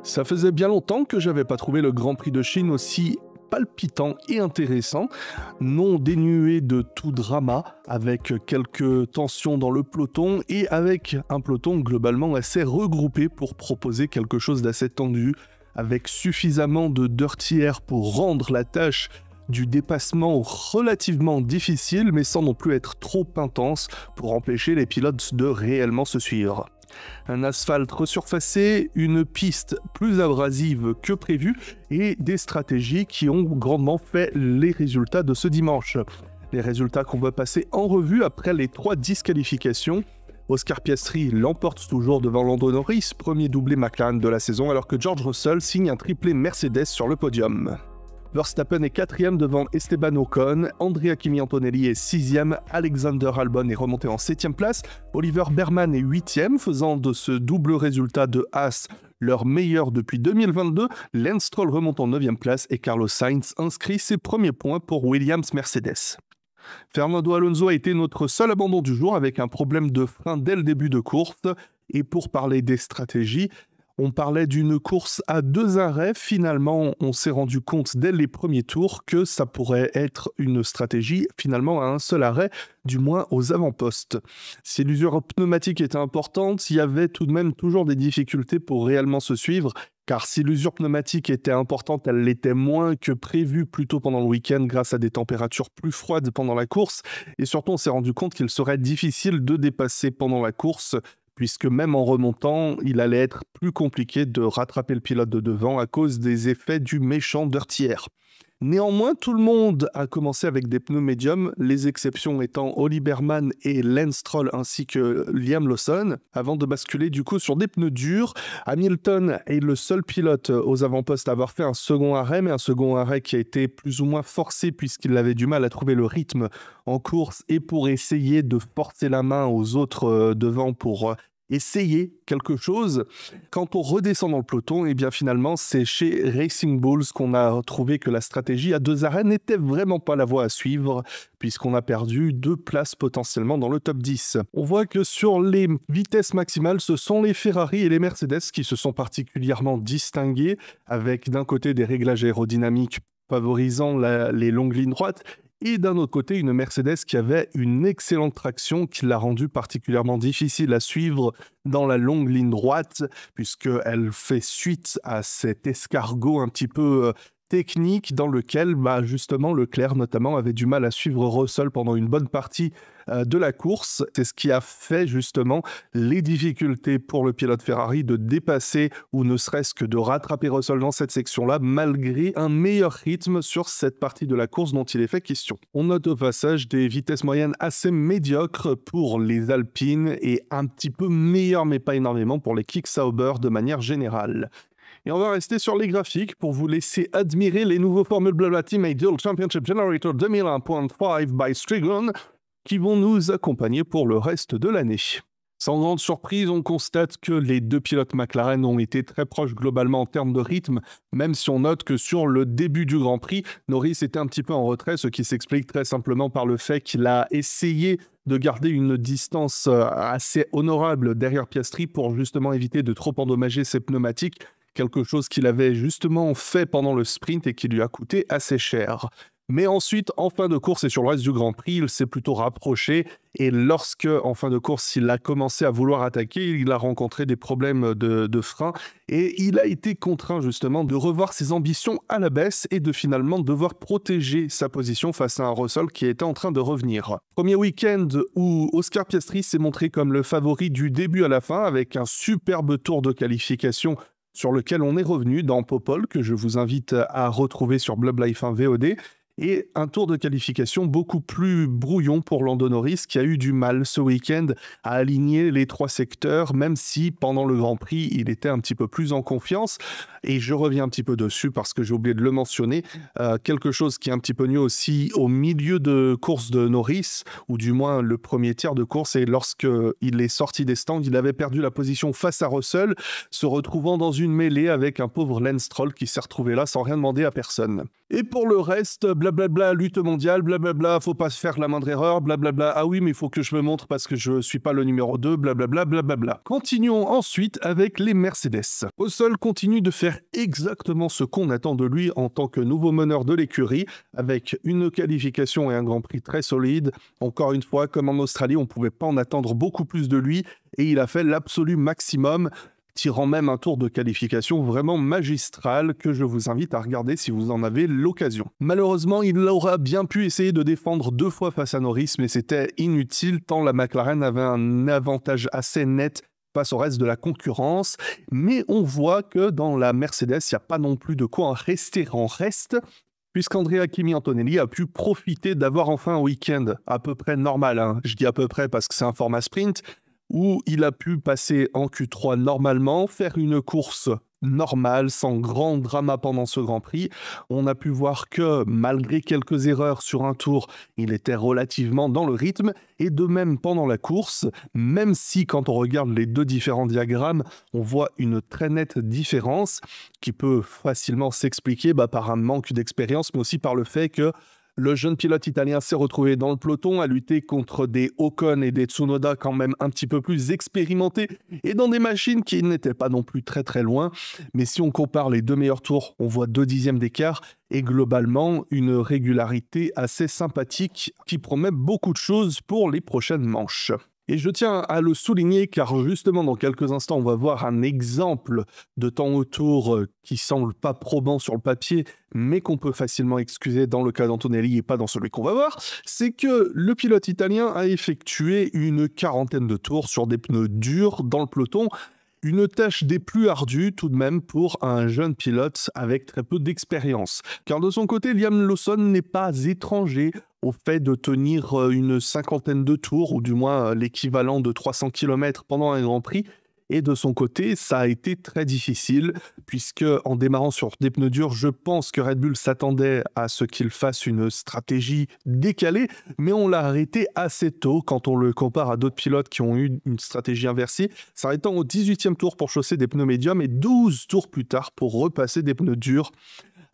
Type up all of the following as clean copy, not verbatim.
Ça faisait bien longtemps que j'avais pas trouvé le Grand Prix de Chine aussi palpitant et intéressant, non dénué de tout drama, avec quelques tensions dans le peloton et avec un peloton globalement assez regroupé pour proposer quelque chose d'assez tendu, avec suffisamment de dirty air pour rendre la tâche du dépassement relativement difficile, mais sans non plus être trop intense pour empêcher les pilotes de réellement se suivre. Un asphalte resurfacé, une piste plus abrasive que prévu et des stratégies qui ont grandement fait les résultats de ce dimanche. Les résultats qu'on va passer en revue après les 3 disqualifications. Oscar Piastri l'emporte toujours devant Lando Norris, premier doublé McLaren de la saison, alors que George Russell signe un triplé Mercedes sur le podium. Verstappen est 4e devant Esteban Ocon, Andrea Kimi Antonelli est 6e, Alexander Albon est remonté en 7e place, Oliver Berman est 8e, faisant de ce double résultat de Haas leur meilleur depuis 2022, Lance Stroll remonte en 9e place et Carlos Sainz inscrit ses premiers points pour Williams Mercedes. Fernando Alonso a été notre seul abandon du jour avec un problème de frein dès le début de course, et pour parler des stratégies, on parlait d'une course à 2 arrêts. Finalement, on s'est rendu compte dès les premiers tours que ça pourrait être une stratégie finalement à un seul arrêt, du moins aux avant-postes. Si l'usure pneumatique était importante, il y avait tout de même toujours des difficultés pour réellement se suivre, car si l'usure pneumatique était importante, elle l'était moins que prévu plus tôt pendant le week-end grâce à des températures plus froides pendant la course, et surtout on s'est rendu compte qu'il serait difficile de dépasser pendant la course, puisque même en remontant, il allait être plus compliqué de rattraper le pilote de devant à cause des effets du méchant dirty air. Néanmoins, tout le monde a commencé avec des pneus médiums, les exceptions étant Oli Berman et Lance Stroll ainsi que Liam Lawson, avant de basculer du coup sur des pneus durs. Hamilton est le seul pilote aux avant-postes à avoir fait un second arrêt, mais un second arrêt qui a été plus ou moins forcé puisqu'il avait du mal à trouver le rythme en course et pour essayer de forcer la main aux autres devant pour essayer quelque chose. Quand on redescend dans le peloton, et bien finalement, c'est chez Racing Bulls qu'on a trouvé que la stratégie à 2 arrêts n'était vraiment pas la voie à suivre, puisqu'on a perdu 2 places potentiellement dans le top 10. On voit que sur les vitesses maximales, ce sont les Ferrari et les Mercedes qui se sont particulièrement distingués, avec d'un côté des réglages aérodynamiques favorisant les longues lignes droites, et d'un autre côté, une Mercedes qui avait une excellente traction qui l'a rendue particulièrement difficile à suivre dans la longue ligne droite, puisqu'elle fait suite à cet escargot un petit peu technique dans lequel justement Leclerc notamment avait du mal à suivre Russell pendant une bonne partie de la course. C'est ce qui a fait justement les difficultés pour le pilote Ferrari de dépasser ou ne serait-ce que de rattraper Russell dans cette section-là malgré un meilleur rythme sur cette partie de la course dont il est fait question. On note au passage des vitesses moyennes assez médiocres pour les Alpines et un petit peu meilleures mais pas énormément pour les Kick Sauber de manière générale. Et on va rester sur les graphiques pour vous laisser admirer les nouveaux Formule Blabla Team Ideal Championship Generator 2001.5 by Striglon qui vont nous accompagner pour le reste de l'année. Sans grande surprise, on constate que les 2 pilotes McLaren ont été très proches globalement en termes de rythme, même si on note que sur le début du Grand Prix, Norris était un petit peu en retrait, ce qui s'explique très simplement par le fait qu'il a essayé de garder une distance assez honorable derrière Piastri pour justement éviter de trop endommager ses pneumatiques, quelque chose qu'il avait justement fait pendant le sprint et qui lui a coûté assez cher. Mais ensuite, en fin de course et sur le reste du Grand Prix, il s'est plutôt rapproché et lorsque, en fin de course, il a commencé à vouloir attaquer, il a rencontré des problèmes de frein et il a été contraint justement de revoir ses ambitions à la baisse et de finalement devoir protéger sa position face à un Russell qui était en train de revenir. Premier week-end où Oscar Piastri s'est montré comme le favori du début à la fin avec un superbe tour de qualification sur lequel on est revenu dans Popol, que je vous invite à retrouver sur Blabla F1 VOD, et un tour de qualification beaucoup plus brouillon pour Lando Norris, qui a eu du mal ce week-end à aligner les 3 secteurs, même si pendant le Grand Prix, il était un petit peu plus en confiance. Et je reviens un petit peu dessus parce que j'ai oublié de le mentionner. Quelque chose qui est un petit peu mieux aussi au milieu de course de Norris, ou du moins le premier tiers de course, et lorsqu'il est sorti des stands, il avait perdu la position face à Russell, se retrouvant dans une mêlée avec un pauvre Lance Stroll qui s'est retrouvé là sans rien demander à personne. Et pour le reste, blablabla, lutte mondiale, blablabla, faut pas se faire la moindre erreur, blablabla, ah oui, mais il faut que je me montre parce que je suis pas le numéro 2, blablabla, blablabla. Continuons ensuite avec les Mercedes. Russell continue de faire exactement ce qu'on attend de lui en tant que nouveau meneur de l'écurie, avec une qualification et un Grand Prix très solide. Encore une fois, comme en Australie, on pouvait pas en attendre beaucoup plus de lui, et il a fait l'absolu maximum, tirant même un tour de qualification vraiment magistral que je vous invite à regarder si vous en avez l'occasion. Malheureusement, il aura bien pu essayer de défendre 2 fois face à Norris, mais c'était inutile tant la McLaren avait un avantage assez net face au reste de la concurrence. Mais on voit que dans la Mercedes, il n'y a pas non plus de quoi en rester en reste, puisqu'Andrea Kimi Antonelli a pu profiter d'avoir enfin un week-end à peu près normal, hein. Je dis à peu près parce que c'est un format sprint, où il a pu passer en Q3 normalement, faire une course normale, sans grand drama pendant ce Grand Prix. On a pu voir que, malgré quelques erreurs sur un tour, il était relativement dans le rythme, et de même pendant la course, même si quand on regarde les 2 différents diagrammes, on voit une très nette différence, qui peut facilement s'expliquer par un manque d'expérience, mais aussi par le fait que le jeune pilote italien s'est retrouvé dans le peloton à lutter contre des Ocon et des Tsunoda quand même un petit peu plus expérimentés et dans des machines qui n'étaient pas non plus très très loin. Mais si on compare les 2 meilleurs tours, on voit 2 dixièmes d'écart et globalement une régularité assez sympathique qui promet beaucoup de choses pour les prochaines manches. Et je tiens à le souligner car justement dans quelques instants on va voir un exemple de temps autour qui semble pas probant sur le papier mais qu'on peut facilement excuser dans le cas d'Antonelli et pas dans celui qu'on va voir. C'est que le pilote italien a effectué une quarantaine de tours sur des pneus durs dans le peloton. Une tâche des plus ardues tout de même pour un jeune pilote avec très peu d'expérience. Car de son côté, Liam Lawson n'est pas étranger au fait de tenir une cinquantaine de tours, ou du moins l'équivalent de 300 km pendant un Grand Prix. Et de son côté, ça a été très difficile, puisque en démarrant sur des pneus durs, je pense que Red Bull s'attendait à ce qu'il fasse une stratégie décalée, mais on l'a arrêté assez tôt quand on le compare à d'autres pilotes qui ont eu une stratégie inversée, s'arrêtant au 18e tour pour chausser des pneus médiums et 12 tours plus tard pour repasser des pneus durs,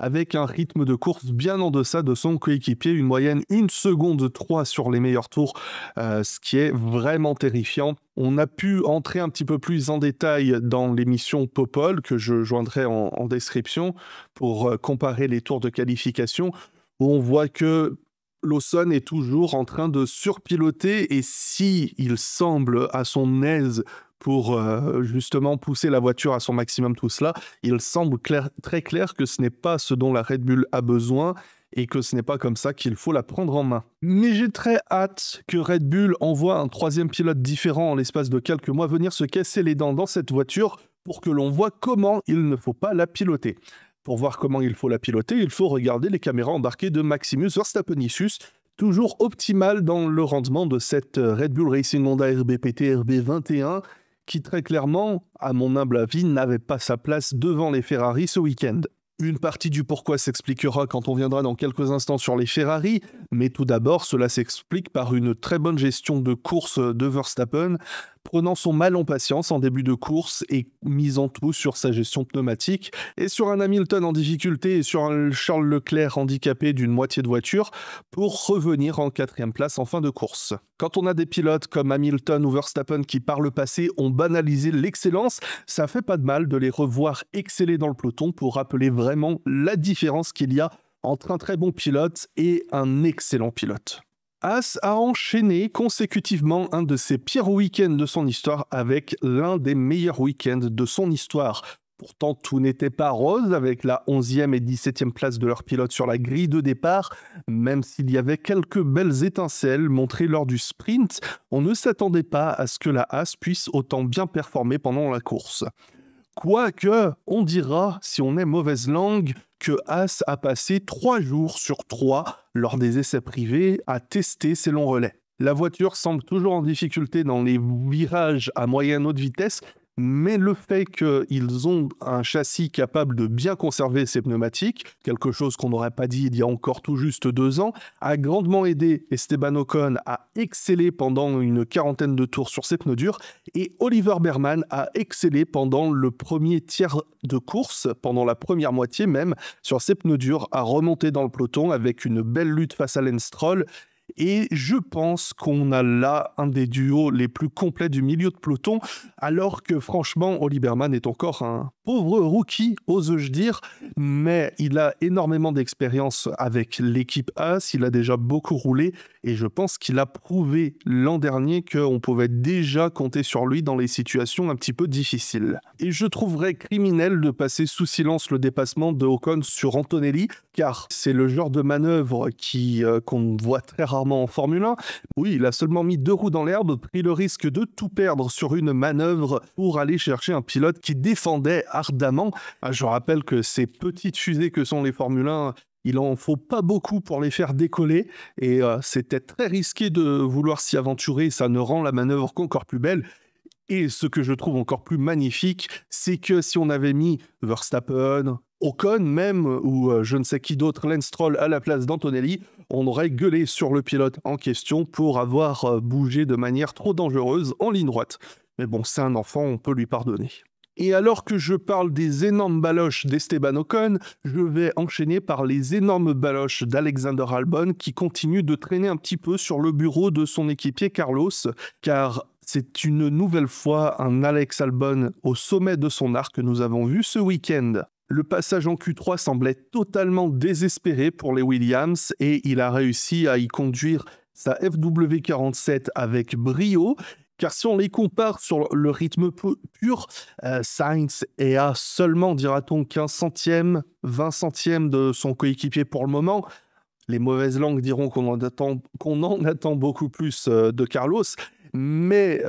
avec un rythme de course bien en deçà de son coéquipier, une moyenne 1 seconde 3 sur les meilleurs tours, ce qui est vraiment terrifiant. On a pu entrer un petit peu plus en détail dans l'émission Popol, que je joindrai en description, pour comparer les tours de qualification, où on voit que Lawson est toujours en train de surpiloter, et si il semble à son aise pour justement pousser la voiture à son maximum, tout cela, il semble très clair que ce n'est pas ce dont la Red Bull a besoin et que ce n'est pas comme ça qu'il faut la prendre en main. Mais j'ai très hâte que Red Bull envoie un 3e pilote différent en l'espace de quelques mois venir se casser les dents dans cette voiture pour que l'on voit comment il ne faut pas la piloter. Pour voir comment il faut la piloter, il faut regarder les caméras embarquées de Maximus Verstappenicius, toujours optimal dans le rendement de cette Red Bull Racing Honda RBPT RB21, qui très clairement, à mon humble avis, n'avait pas sa place devant les Ferrari ce week-end. Une partie du pourquoi s'expliquera quand on viendra dans quelques instants sur les Ferrari, mais tout d'abord, cela s'explique par une très bonne gestion de course de Verstappen, prenant son mal en patience en début de course et misant tout sur sa gestion pneumatique, et sur un Hamilton en difficulté et sur un Charles Leclerc handicapé d'une moitié de voiture, pour revenir en 4e place en fin de course. Quand on a des pilotes comme Hamilton ou Verstappen qui par le passé ont banalisé l'excellence, ça fait pas de mal de les revoir exceller dans le peloton pour rappeler vraiment la différence qu'il y a entre un très bon pilote et un excellent pilote. Haas a enchaîné consécutivement un de ses pires week-ends de son histoire avec l'un des meilleurs week-ends de son histoire. Pourtant, tout n'était pas rose avec la 11e et 17e place de leurs pilotes sur la grille de départ. Même s'il y avait quelques belles étincelles montrées lors du sprint, on ne s'attendait pas à ce que la Haas puisse autant bien performer pendant la course. Quoique, on dira, si on est mauvaise langue, que Haas a passé 3 jours sur 3 lors des essais privés à tester ses longs relais. La voiture semble toujours en difficulté dans les virages à moyenne haute vitesse, mais le fait qu'ils ont un châssis capable de bien conserver ces pneumatiques, quelque chose qu'on n'aurait pas dit il y a encore tout juste 2 ans, a grandement aidé Esteban Ocon à exceller pendant une quarantaine de tours sur ses pneus durs, et Oliver Behrman a excellé pendant le premier tiers de course, pendant la première moitié même, sur ses pneus durs, à remonter dans le peloton avec une belle lutte face à Lance Stroll. Et je pense qu'on a là un des duos les plus complets du milieu de peloton, alors que franchement, Oli Berman est encore un pauvre rookie, ose-je dire, mais il a énormément d'expérience avec l'équipe Haas, il a déjà beaucoup roulé, et je pense qu'il a prouvé l'an dernier qu'on pouvait déjà compter sur lui dans les situations un petit peu difficiles. Et je trouverais criminel de passer sous silence le dépassement de Ocon sur Antonelli, car c'est le genre de manœuvre qu'on voit très rarement en Formule 1. Oui, il a seulement mis 2 roues dans l'herbe, pris le risque de tout perdre sur une manœuvre pour aller chercher un pilote qui défendait ardemment. Je rappelle que ces petites fusées que sont les Formule 1, il en faut pas beaucoup pour les faire décoller, et c'était très risqué de vouloir s'y aventurer, ça ne rend la manœuvre qu'encore plus belle. Et ce que je trouve encore plus magnifique, c'est que si on avait mis Verstappen, Ocon même, ou je ne sais qui d'autre, Lance Stroll à la place d'Antonelli, on aurait gueulé sur le pilote en question pour avoir bougé de manière trop dangereuse en ligne droite. Mais bon, c'est un enfant, on peut lui pardonner. Et alors que je parle des énormes baloches d'Esteban Ocon, je vais enchaîner par les énormes baloches d'Alexander Albon qui continue de traîner un petit peu sur le bureau de son équipier Carlos, car c'est une nouvelle fois un Alex Albon au sommet de son art que nous avons vu ce week-end. Le passage en Q3 semblait totalement désespéré pour les Williams et il a réussi à y conduire sa FW47 avec brio. Car si on les compare sur le rythme pur, Sainz est à seulement, dira-t-on, 15 centièmes, 20 centièmes de son coéquipier pour le moment. Les mauvaises langues diront qu'on en attend beaucoup plus de Carlos. Mais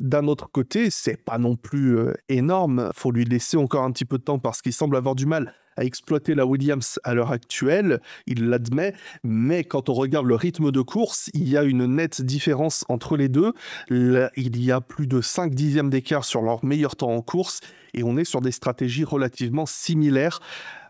d'un autre côté, c'est pas non plus énorme. Faut lui laisser encore un petit peu de temps parce qu'il semble avoir du mal à exploiter la Williams à l'heure actuelle, il l'admet, mais quand on regarde le rythme de course, il y a une nette différence entre les deux. Là, il y a plus de 5 dixièmes d'écart sur leur meilleur temps en course, et on est sur des stratégies relativement similaires.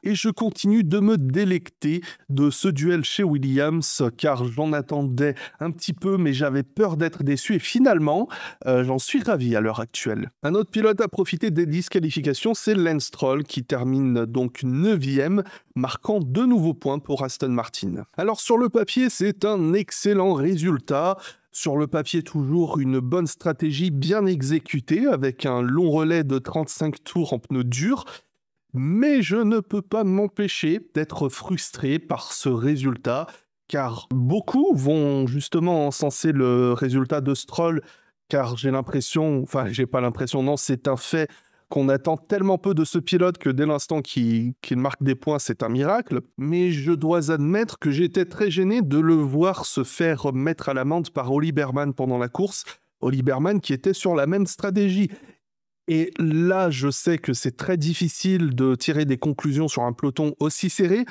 Et je continue de me délecter de ce duel chez Williams, car j'en attendais un petit peu, mais j'avais peur d'être déçu, et finalement, j'en suis ravi à l'heure actuelle. Un autre pilote à profiter des disqualifications, c'est Lance Stroll, qui termine donc 9e, marquant 2 nouveaux points pour Aston Martin. Alors sur le papier, c'est un excellent résultat. Sur le papier, toujours une bonne stratégie bien exécutée, avec un long relais de 35 tours en pneus durs. Mais je ne peux pas m'empêcher d'être frustré par ce résultat, car beaucoup vont justement encenser le résultat de Stroll, car j'ai pas l'impression, non, c'est un fait qu'on attend tellement peu de ce pilote que dès l'instant qu'il marque des points, c'est un miracle. Mais je dois admettre que j'étais très gêné de le voir se faire mettre à l'amende par Oli Berman pendant la course. Oli Berman qui était sur la même stratégie. Et là, je sais que c'est très difficile de tirer des conclusions sur un peloton aussi serré.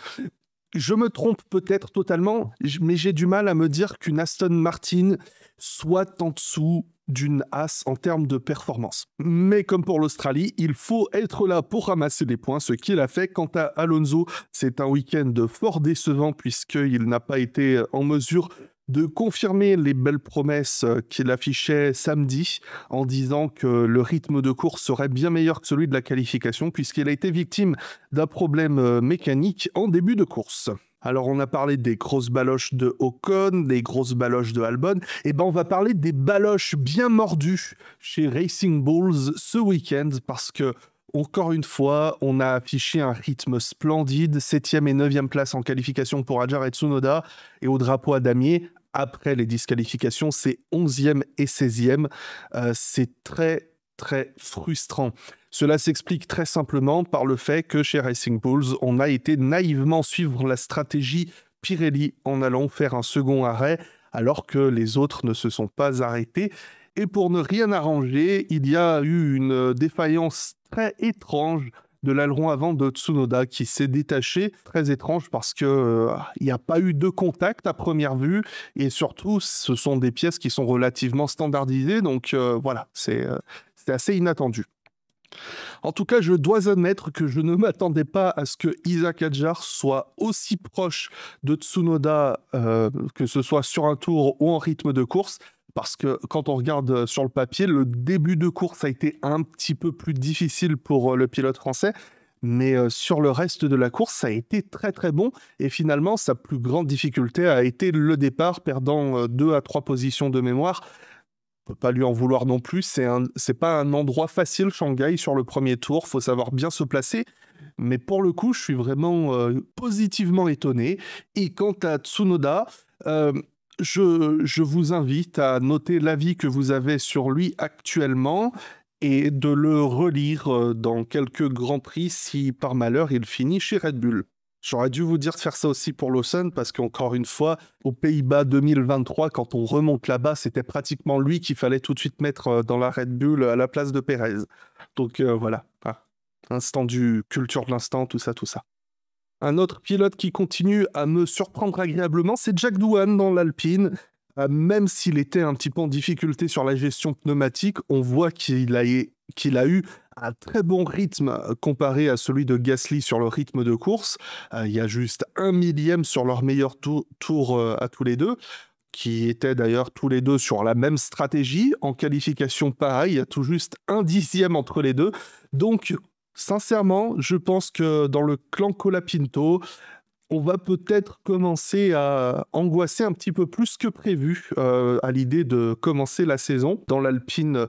Je me trompe peut-être totalement, mais j'ai du mal à me dire qu'une Aston Martin soit en dessous d'une Haas en termes de performance. Mais comme pour l'Australie, il faut être là pour ramasser les points, ce qu'il a fait. Quant à Alonso, c'est un week-end fort décevant puisqu'il n'a pas été en mesure de confirmer les belles promesses qu'il affichait samedi en disant que le rythme de course serait bien meilleur que celui de la qualification puisqu'il a été victime d'un problème mécanique en début de course. Alors on a parlé des grosses baloches de Ocon, des grosses baloches de Albon, et ben on va parler des baloches bien mordues chez Racing Bulls ce week-end parce que encore une fois, on a affiché un rythme splendide, 7e et 9e place en qualification pour Hadjar et Tsunoda, et au drapeau à damier, après les disqualifications, c'est 11e et 16e. C'est très, très frustrant. Cela s'explique très simplement par le fait que chez Racing Bulls, on a été naïvement suivre la stratégie Pirelli en allant faire un second arrêt, alors que les autres ne se sont pas arrêtés. Et pour ne rien arranger, il y a eu une défaillance très étrange de l'aileron avant de Tsunoda qui s'est détaché. Très étrange parce que il n'y a pas eu de contact à première vue et surtout ce sont des pièces qui sont relativement standardisées. Donc voilà, c'est c'était assez inattendu. En tout cas, je dois admettre que je ne m'attendais pas à ce que Isaac Hadjar soit aussi proche de Tsunoda, que ce soit sur un tour ou en rythme de course, parce que quand on regarde sur le papier, le début de course a été un petit peu plus difficile pour le pilote français, mais sur le reste de la course, ça a été très très bon, et finalement, sa plus grande difficulté a été le départ, perdant 2 à 3 positions de mémoire. On peut pas lui en vouloir non plus. C'est pas un endroit facile, Shanghai, sur le premier tour. Faut savoir bien se placer. Mais pour le coup, je suis vraiment positivement étonné. Et quant à Tsunoda, je vous invite à noter l'avis que vous avez sur lui actuellement et de le relire dans quelques grands prix si par malheur il finit chez Red Bull. J'aurais dû vous dire de faire ça aussi pour Lawson parce qu'encore une fois, aux Pays-Bas 2023, quand on remonte là-bas, c'était pratiquement lui qu'il fallait tout de suite mettre dans la Red Bull à la place de Perez. Donc voilà, instant du culture de l'instant, tout ça, tout ça. Un autre pilote qui continue à me surprendre agréablement, c'est Jack Doohan dans l'Alpine. Même s'il était un petit peu en difficulté sur la gestion pneumatique, on voit qu'il a eu un très bon rythme comparé à celui de Gasly sur le rythme de course. Il y a juste 1 millième sur leur meilleur tour à tous les deux, qui étaient d'ailleurs tous les deux sur la même stratégie. En qualification, pareil, il y a tout juste 1 dixième entre les deux. Donc, sincèrement, je pense que dans le clan Colapinto, on va peut-être commencer à angoisser un petit peu plus que prévu à l'idée de commencer la saison. Dans l'Alpine,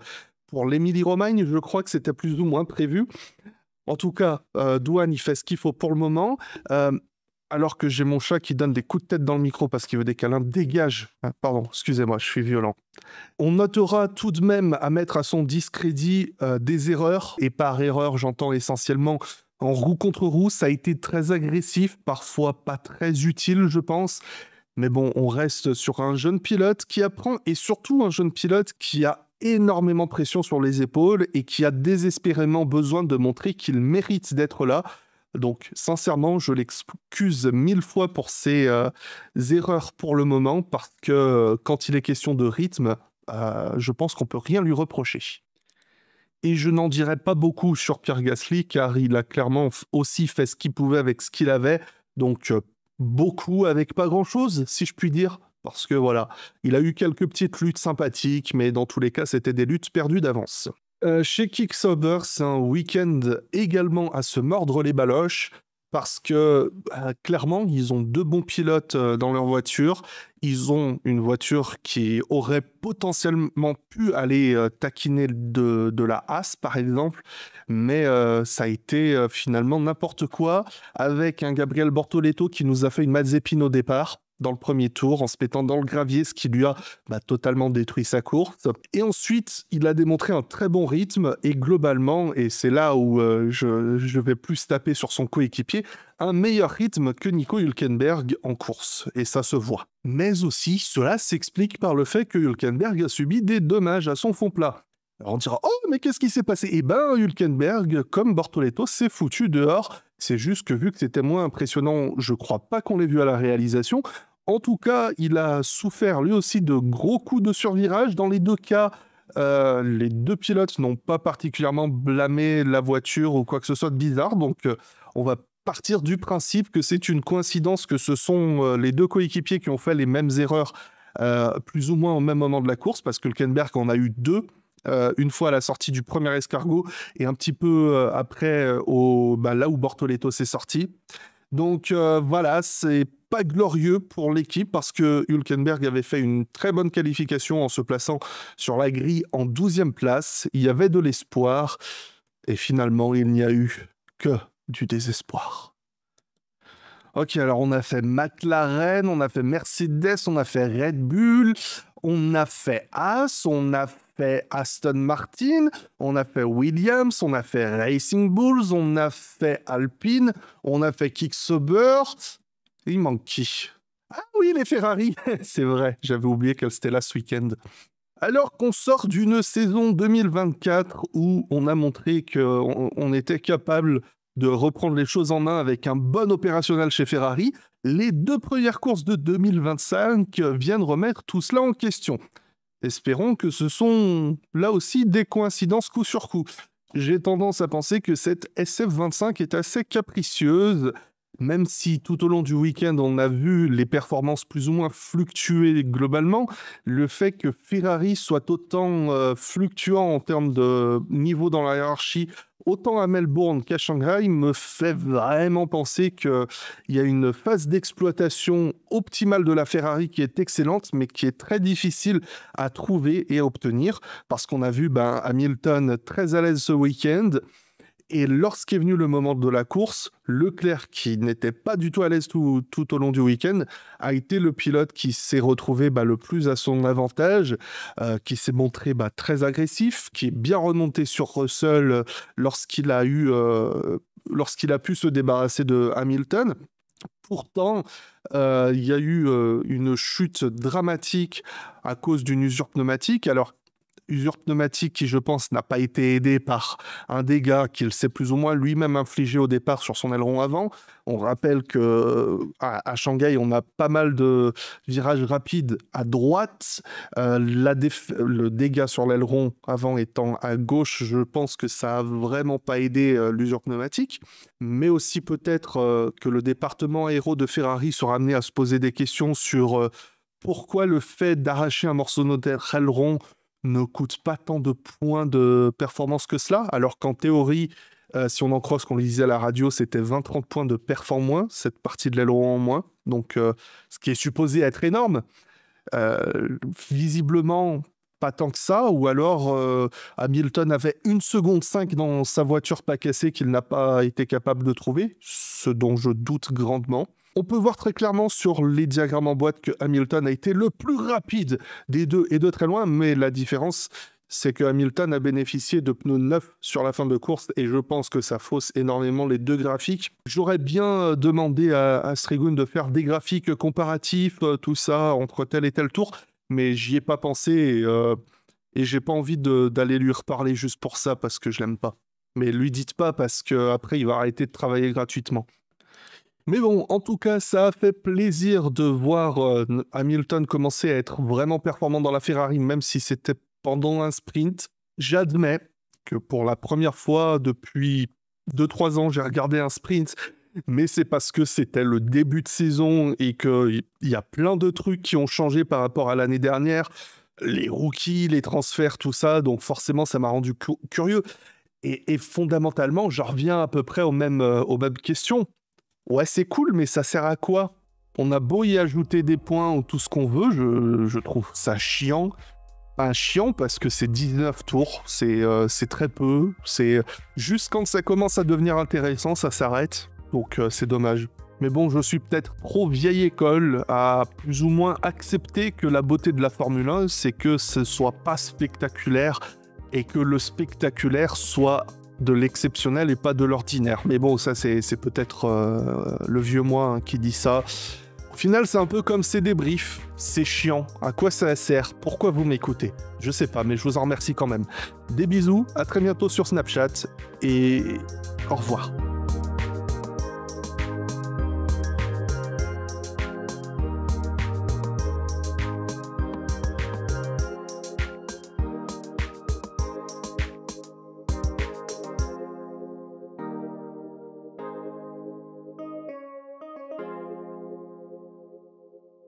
pour l'Émilie-Romagne, je crois que c'était plus ou moins prévu. En tout cas, Doohan, il fait ce qu'il faut pour le moment. Alors que j'ai mon chat qui donne des coups de tête dans le micro parce qu'il veut des câlins, dégage. Pardon, excusez-moi, je suis violent. On notera tout de même à mettre à son discrédit des erreurs, et par erreur, j'entends essentiellement en roue contre roue. Ça a été très agressif, parfois pas très utile, je pense. Mais bon, on reste sur un jeune pilote qui apprend, et surtout un jeune pilote qui a énormément de pression sur les épaules et qui a désespérément besoin de montrer qu'il mérite d'être là. Donc, sincèrement, je l'excuse 1000 fois pour ses erreurs pour le moment, parce que quand il est question de rythme, je pense qu'on peut rien lui reprocher. Et je n'en dirai pas beaucoup sur Pierre Gasly, car il a clairement aussi fait ce qu'il pouvait avec ce qu'il avait. Donc, beaucoup avec pas grand-chose, si je puis dire. Parce que voilà, il a eu quelques petites luttes sympathiques, mais dans tous les cas, c'était des luttes perdues d'avance. Chez Kick-Sauber, c'est un week-end également à se mordre les baloches, parce que clairement, ils ont 2 bons pilotes dans leur voiture. Ils ont une voiture qui aurait potentiellement pu aller taquiner de la Haas, par exemple, mais ça a été finalement n'importe quoi, avec un Gabriel Bortoleto qui nous a fait une Mazepin au départ, dans le premier tour, en se mettant dans le gravier, ce qui lui a totalement détruit sa course. Et ensuite, il a démontré un très bon rythme, et globalement, et c'est là où je vais plus taper sur son coéquipier, un meilleur rythme que Nico Hülkenberg en course, et ça se voit. Mais aussi, cela s'explique par le fait que Hülkenberg a subi des dommages à son fond plat. Alors on dira « Oh, mais qu'est-ce qui s'est passé ?» Eh ben, Hülkenberg, comme Bortoleto, s'est foutu dehors. C'est juste que vu que c'était moins impressionnant, je crois pas qu'on l'ait vu à la réalisation. En tout cas, il a souffert lui aussi de gros coups de survirage. Dans les 2 cas, les 2 pilotes n'ont pas particulièrement blâmé la voiture ou quoi que ce soit de bizarre. Donc, on va partir du principe que c'est une coïncidence que ce sont les 2 coéquipiers qui ont fait les mêmes erreurs plus ou moins au même moment de la course, parce que Hülkenberg en a eu 2. Une fois à la sortie du premier escargot et un petit peu après là où Bortoleto s'est sorti. Donc voilà, c'est pas glorieux pour l'équipe parce que Hülkenberg avait fait une très bonne qualification en se plaçant sur la grille en 12e place. Il y avait de l'espoir et finalement il n'y a eu que du désespoir. Ok, alors on a fait McLaren, on a fait Mercedes, on a fait Red Bull, on a fait Haas, on a fait Aston Martin, on a fait Williams, on a fait Racing Bulls, on a fait Alpine, on a fait Kick-Sauber. Il manque qui? Ah oui, les Ferrari. C'est vrai, j'avais oublié qu'elle c'était là ce week-end. Alors qu'on sort d'une saison 2024 où on a montré qu'on était capable de reprendre les choses en main avec un bon opérationnel chez Ferrari, les 2 premières courses de 2025 viennent remettre tout cela en question. Espérons que ce sont là aussi des coïncidences coup sur coup. J'ai tendance à penser que cette SF25 est assez capricieuse, même si tout au long du week-end on a vu les performances plus ou moins fluctuer globalement, le fait que Ferrari soit autant fluctuant en termes de niveau dans la hiérarchie, autant à Melbourne qu'à Shanghai, me fait vraiment penser qu'il y a une phase d'exploitation optimale de la Ferrari qui est excellente, mais qui est très difficile à trouver et à obtenir, parce qu'on a vu Hamilton très à l'aise ce week-end. Et lorsqu'est venu le moment de la course, Leclerc, qui n'était pas du tout à l'aise tout au long du week-end, a été le pilote qui s'est retrouvé le plus à son avantage, qui s'est montré très agressif, qui est bien remonté sur Russell lorsqu'il a pu se débarrasser de Hamilton. Pourtant, il y a eu une chute dramatique à cause d'une usure pneumatique. Alors, usure pneumatique qui, je pense, n'a pas été aidée par un dégât qu'il s'est plus ou moins lui-même infligé au départ sur son aileron avant. On rappelle qu'à Shanghai, on a pas mal de virages rapides à droite. Le dégât sur l'aileron avant étant à gauche, je pense que ça n'a vraiment pas aidé l'usure pneumatique. Mais aussi peut-être que le département aéro de Ferrari sera amené à se poser des questions sur pourquoi le fait d'arracher un morceau de notre aileron ne coûte pas tant de points de performance que cela, alors qu'en théorie, si on en croit ce qu'on lui disait à la radio, c'était 20-30 points de perf en moins, cette partie de l'aileron en moins, donc ce qui est supposé être énorme. Visiblement, pas tant que ça, ou alors Hamilton avait 1 seconde 5 dans sa voiture pas cassée qu'il n'a pas été capable de trouver, ce dont je doute grandement. On peut voir très clairement sur les diagrammes en boîte que Hamilton a été le plus rapide des deux et de très loin, mais la différence, c'est que Hamilton a bénéficié de pneus neufs sur la fin de course et je pense que ça fausse énormément les deux graphiques. J'aurais bien demandé à Srigun de faire des graphiques comparatifs, tout ça, entre tel et tel tour, mais j'y ai pas pensé et j'ai pas envie d'aller lui reparler juste pour ça parce que je l'aime pas. Mais lui dites pas parce qu'après il va arrêter de travailler gratuitement. Mais bon, en tout cas, ça a fait plaisir de voir Hamilton commencer à être vraiment performant dans la Ferrari, même si c'était pendant un sprint. J'admets que pour la première fois depuis 2-3 ans, j'ai regardé un sprint, mais c'est parce que c'était le début de saison et qu'il y a plein de trucs qui ont changé par rapport à l'année dernière. Les rookies, les transferts, tout ça, donc forcément, ça m'a rendu curieux. Et fondamentalement, j'en reviens à peu près aux mêmes questions. Ouais, c'est cool, mais ça sert à quoi? On a beau y ajouter des points ou tout ce qu'on veut, je trouve ça chiant. Enfin, chiant parce que c'est 19 tours, c'est très peu. C'est juste quand ça commence à devenir intéressant, ça s'arrête. Donc c'est dommage. Mais bon, je suis peut-être trop vieille école à plus ou moins accepter que la beauté de la Formule 1, c'est que ce soit pas spectaculaire et que le spectaculaire soit de l'exceptionnel et pas de l'ordinaire. Mais bon, ça c'est peut-être le vieux moi qui dit ça. Au final, c'est un peu comme ces débriefs. C'est chiant. À quoi ça sert? Pourquoi vous m'écoutez? Je sais pas, mais je vous en remercie quand même. Des bisous, à très bientôt sur Snapchat et au revoir.